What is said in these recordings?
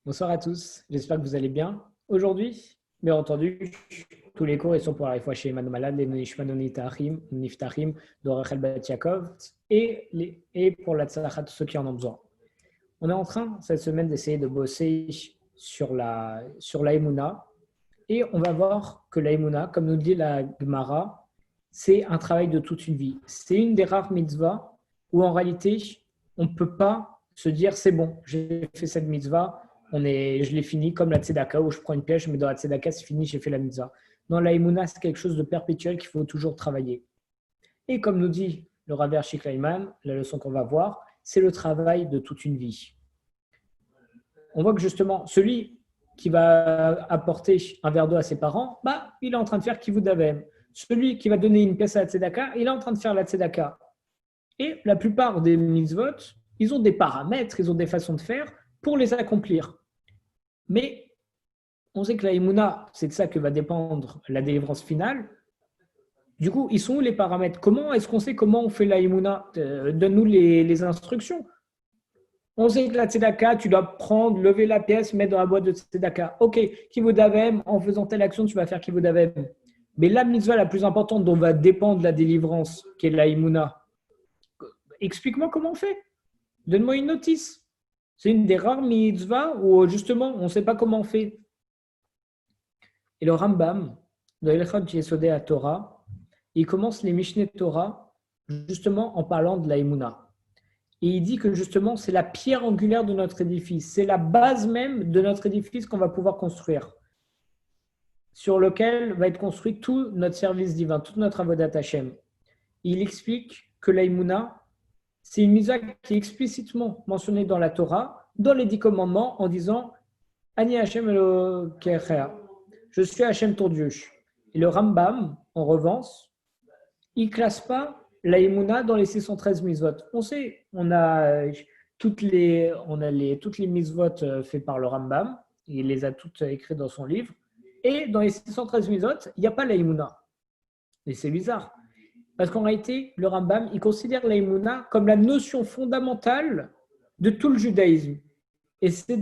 Bonsoir à tous, j'espère que vous allez bien. Aujourd'hui, bien entendu, tous les cours ils sont pour la fois chez Emmanuel Malade, les Nishmanonitahim, Niftahim, d'Orachel Bat Yaakov et pour la Tzalachat, ceux qui en ont besoin. On est en train cette semaine d'essayer de bosser sur la Emouna et on va voir que la Emouna, comme nous dit la Gemara, c'est un travail de toute une vie. C'est une des rares mitzvahs où en réalité, on ne peut pas se dire c'est bon, j'ai fait cette mitzvah, je l'ai fini comme la tzedaka où je prends une pièce, je mets dans la tzedaka, c'est fini, j'ai fait la mitzvah. Non, la Emouna, c'est quelque chose de perpétuel qu'il faut toujours travailler. Et comme nous dit le Rav Hershey Kleinman, la leçon qu'on va voir, c'est le travail de toute une vie. On voit que justement, celui qui va apporter un verre d'eau à ses parents, il est en train de faire kivud avem. Celui qui va donner une pièce à la tzedaka, il est en train de faire la tzedaka. Et la plupart des mitzvot, ils ont des paramètres, ils ont des façons de faire pour les accomplir. Mais on sait que la Emouna, c'est de ça que va dépendre la délivrance finale. Du coup, ils sont où les paramètres? Comment est-ce qu'on sait comment on fait la Emouna? Donne-nous les instructions. On sait que la tzedaka, tu dois prendre, lever la pièce, mettre dans la boîte de tzedaka. Ok, kivud avem, en faisant telle action, tu vas faire kivud avem. Mais la mitzvah la plus importante dont va dépendre la délivrance, qui est la Emouna, explique-moi comment on fait. Donne-moi une notice. C'est une des rares mitzvahs où justement on ne sait pas comment on fait. Et le Rambam, dans l'Ilchot Yesodei HaTorah, il commence les Mishneh Torah justement en parlant de la Emouna. Et il dit que justement c'est la pierre angulaire de notre édifice, c'est la base même de notre édifice qu'on va pouvoir construire, sur lequel va être construit tout notre service divin, toute notre avodat Hashem. Il explique que la Emouna, c'est une mitzvah qui est explicitement mentionnée dans la Torah, dans les 10 commandements, en disant Ani Hashem Elokecha, je suis Hashem ton Dieu. Et le Rambam, en revanche, il ne classe pas la Emouna dans les 613 mitzvot. On sait, on a toutes les mitzvot faites par le Rambam, il les a toutes écrites dans son livre, et dans les 613 mitzvot, il n'y a pas la Emouna. Et c'est bizarre. Parce qu'en réalité, le Rambam, il considère la Emouna comme la notion fondamentale de tout le judaïsme. Et c'est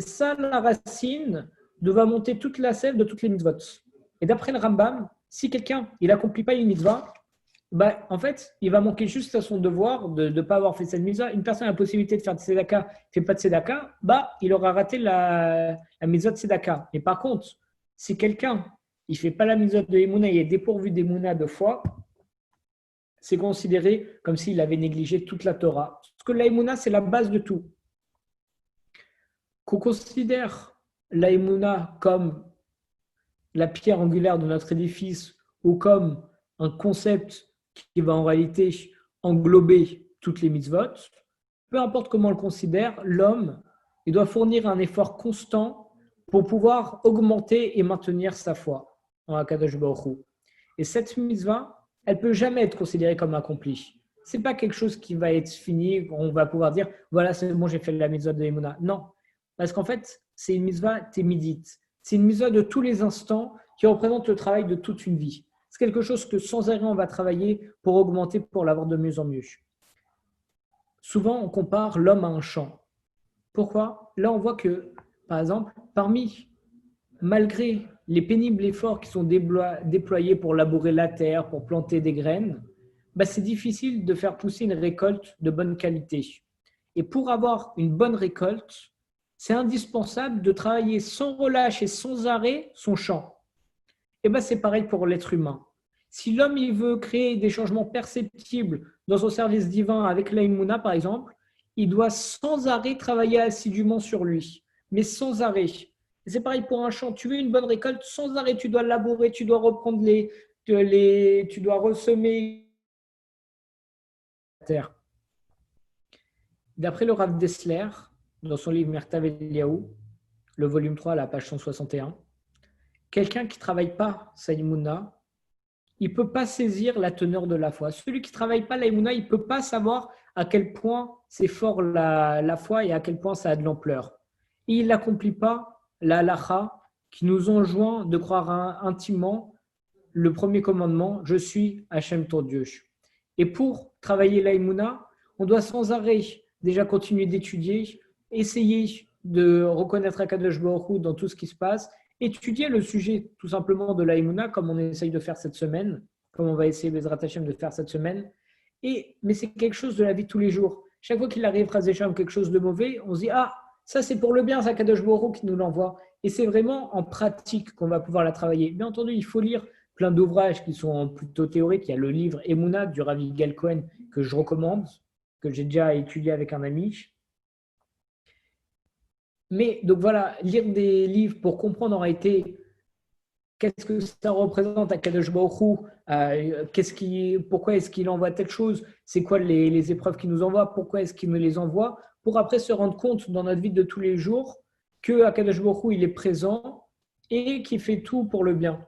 ça la racine de va monter toute la sève de toutes les mitzvot. Et d'après le Rambam, si quelqu'un il n'accomplit pas une mitzvah, en fait, il va manquer juste à son devoir de ne pas avoir fait cette mitzvah. Une personne a la possibilité de faire de tzedaka, ne fait pas de tzedaka, il aura raté la mitzvah de tzedaka. Mais par contre, si quelqu'un il ne fait pas la mitzvah de Emouna, il est dépourvu d'Emouna de foi, c'est considéré comme s'il avait négligé toute la Torah. Parce que la Emouna, c'est la base de tout. Qu'on considère la Emouna comme la pierre angulaire de notre édifice ou comme un concept qui va en réalité englober toutes les mitzvot, peu importe comment on le considère, l'homme, il doit fournir un effort constant pour pouvoir augmenter et maintenir sa foi en Akadosh Baruch Hu. Et cette mitzvah, elle ne peut jamais être considérée comme accomplie. Ce n'est pas quelque chose qui va être fini, on va pouvoir dire, voilà, c'est bon, j'ai fait la mitzvah de Emouna. Non, parce qu'en fait, c'est une mitzvah témidite. C'est une mitzvah de tous les instants qui représente le travail de toute une vie. C'est quelque chose que sans arrêt, on va travailler pour augmenter, pour l'avoir de mieux en mieux. Souvent, on compare l'homme à un champ. Pourquoi? Là, on voit que, par exemple, malgré les pénibles efforts qui sont déployés pour labourer la terre, pour planter des graines, c'est difficile de faire pousser une récolte de bonne qualité. Et pour avoir une bonne récolte, c'est indispensable de travailler sans relâche et sans arrêt son champ. Et c'est pareil pour l'être humain. Si l'homme il veut créer des changements perceptibles dans son service divin avec la Emouna, par exemple, il doit sans arrêt travailler assidûment sur lui, mais sans arrêt. Et c'est pareil pour un champ. Tu veux une bonne récolte, sans arrêt, tu dois labourer, tu dois reprendre tu dois ressemer la terre. D'après le Rav Dessler, dans son livre Mertav Eliyahu, le volume 3, la page 161, quelqu'un qui ne travaille pas sa Emouna, il ne peut pas saisir la teneur de la foi. Celui qui ne travaille pas la Emouna, il ne peut pas savoir à quel point c'est fort la foi et à quel point ça a de l'ampleur. Et il n'accomplit pas la halacha qui nous enjoint de croire intimement le premier commandement, je suis Hachem ton Dieu. Et pour travailler la Emouna, on doit sans arrêt déjà continuer d'étudier essayer de reconnaître Akadosh Baruch Hu dans tout ce qui se passe, étudier le sujet tout simplement de la Emouna, comme on essaye de faire cette semaine, comme on va essayer Bezrat Hashem de faire cette semaine. Mais c'est quelque chose de la vie de tous les jours. Chaque fois qu'il arrive Chazécham quelque chose de mauvais, on se dit ah, ça c'est pour le bien, c'est Akadosh Baruch Hu qui nous l'envoie. Et c'est vraiment en pratique qu'on va pouvoir la travailler. Bien entendu, il faut lire plein d'ouvrages qui sont plutôt théoriques. Il y a le livre Emouna du Rav Yigal Cohen que je recommande, que j'ai déjà étudié avec un ami. Mais donc voilà, lire des livres pour comprendre en réalité qu'est-ce que ça représente à Kadosh Baruch Hu, pourquoi est-ce qu'il envoie telle chose, c'est quoi les épreuves qu'il nous envoie, pourquoi est-ce qu'il me les envoie, pour après se rendre compte dans notre vie de tous les jours que Akadosh Baruch Hu, il est présent et qu'il fait tout pour le bien.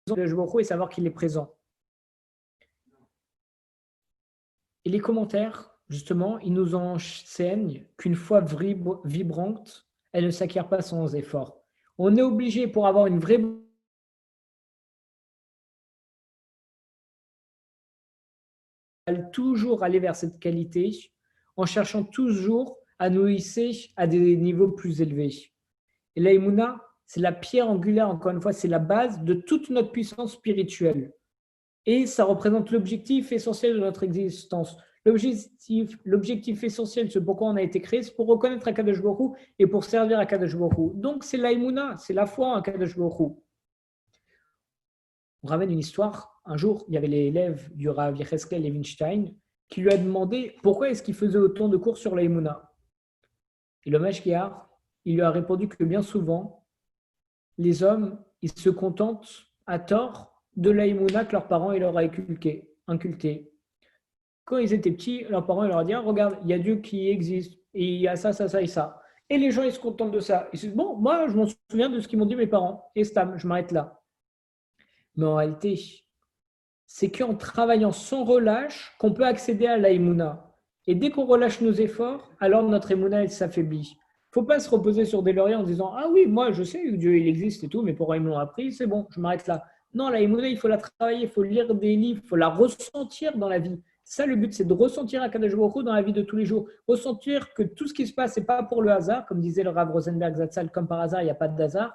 Akadosh Baruch Hu et savoir qu'il est présent. Et les commentaires, justement, ils nous enseignent qu'une foi vibrante, elle ne s'acquiert pas sans effort. On est obligé, pour avoir une vraie toujours aller vers cette qualité en cherchant toujours à nous hisser à des niveaux plus élevés. Et la Emouna, c'est la pierre angulaire, encore une fois, c'est la base de toute notre puissance spirituelle. Et ça représente l'objectif essentiel de notre existence. L'objectif essentiel, c'est pourquoi on a été créé, c'est pour reconnaître Akadosh Baruch Hu et pour servir Akadosh Baruch Hu. Donc c'est la Emouna, c'est la foi en Akadosh Baruch Hu. On ramène une histoire. Un jour, il y avait l'élève du Rav Yecheskel Levinstein qui lui a demandé pourquoi est-ce qu'il faisait autant de cours sur la Emouna. Et le Mashgiach, il lui a répondu que bien souvent, les hommes, ils se contentent à tort de la Emouna que leurs parents leur ont inculqué. Quand ils étaient petits, leurs parents leur ont dit regarde, il y a Dieu qui existe, et il y a ça, ça, ça et ça. Et les gens, ils se contentent de ça. Ils se disent bon, moi, je m'en souviens de ce qu'ils m'ont dit mes parents, et stam, je m'arrête là. Mais en réalité, c'est qu'en travaillant sans relâche qu'on peut accéder à la Emouna. Et dès qu'on relâche nos efforts, alors notre Emouna, elle s'affaiblit. Il ne faut pas se reposer sur des lauriers en disant ah oui, moi je sais que Dieu il existe et tout, mais pour ils me l'ont appris, c'est bon, je m'arrête là. Non, la Emouna, il faut la travailler, il faut lire des livres, il faut la ressentir dans la vie. Ça, le but, c'est de ressentir Akadosh Baruch Hu dans la vie de tous les jours. Ressentir que tout ce qui se passe, ce n'est pas pour le hasard, comme disait le Rav Rosenberg Zatzal, comme par hasard, il n'y a pas d'hasard.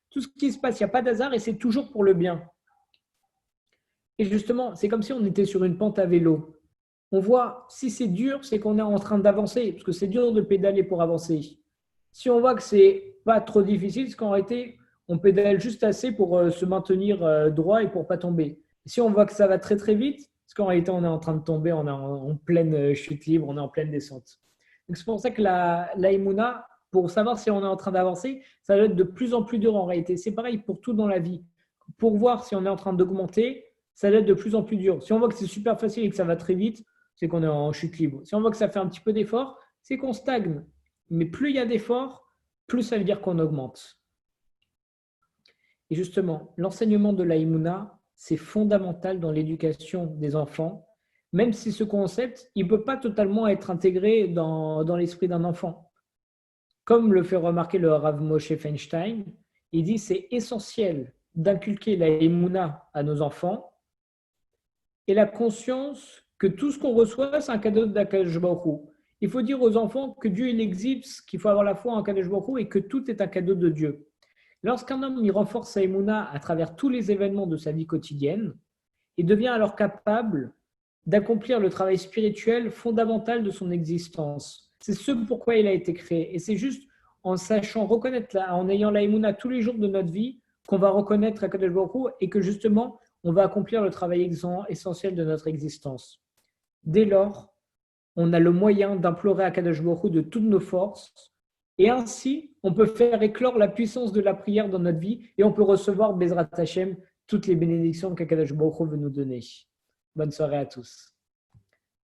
Tout ce qui se passe, il n'y a pas d'hasard et c'est toujours pour le bien. Et justement, c'est comme si on était sur une pente à vélo. On voit, si c'est dur, c'est qu'on est en train d'avancer, parce que c'est dur de pédaler pour avancer. Si on voit que c'est pas trop difficile, c'est qu'en réalité, on pédale juste assez pour se maintenir droit et pour ne pas tomber. Si on voit que ça va très très vite, c'est qu'en réalité, on est en train de tomber, on est en pleine chute libre, on est en pleine descente. Donc c'est pour ça que la Emouna, pour savoir si on est en train d'avancer, ça doit être de plus en plus dur en réalité. C'est pareil pour tout dans la vie. Pour voir si on est en train d'augmenter, ça doit être de plus en plus dur. Si on voit que c'est super facile et que ça va très vite, c'est qu'on est en chute libre. Si on voit que ça fait un petit peu d'effort, c'est qu'on stagne. Mais plus il y a d'efforts, plus ça veut dire qu'on augmente. Et justement, l'enseignement de la Emouna, c'est fondamental dans l'éducation des enfants, même si ce concept, il ne peut pas totalement être intégré dans l'esprit d'un enfant. Comme le fait remarquer le Rav Moshe Feinstein, il dit c'est essentiel d'inculquer la Emouna à nos enfants et la conscience que tout ce qu'on reçoit, c'est un cadeau d'Akadosh Baruch Hu. Il faut dire aux enfants que Dieu il existe, qu'il faut avoir la foi en Akadosh Baruch Hu et que tout est un cadeau de Dieu. Lorsqu'un homme il renforce sa Emouna à travers tous les événements de sa vie quotidienne, il devient alors capable d'accomplir le travail spirituel fondamental de son existence. C'est ce pourquoi il a été créé. Et c'est juste en sachant reconnaître, en ayant la Emouna tous les jours de notre vie, qu'on va reconnaître Akadosh Baruch Hu et que justement, on va accomplir le travail essentiel de notre existence. Dès lors, on a le moyen d'implorer Akadosh Baruch Hu de toutes nos forces et ainsi, on peut faire éclore la puissance de la prière dans notre vie et on peut recevoir Bezrat Hashem toutes les bénédictions qu'Akadosh Baruch Hu veut nous donner. Bonne soirée à tous.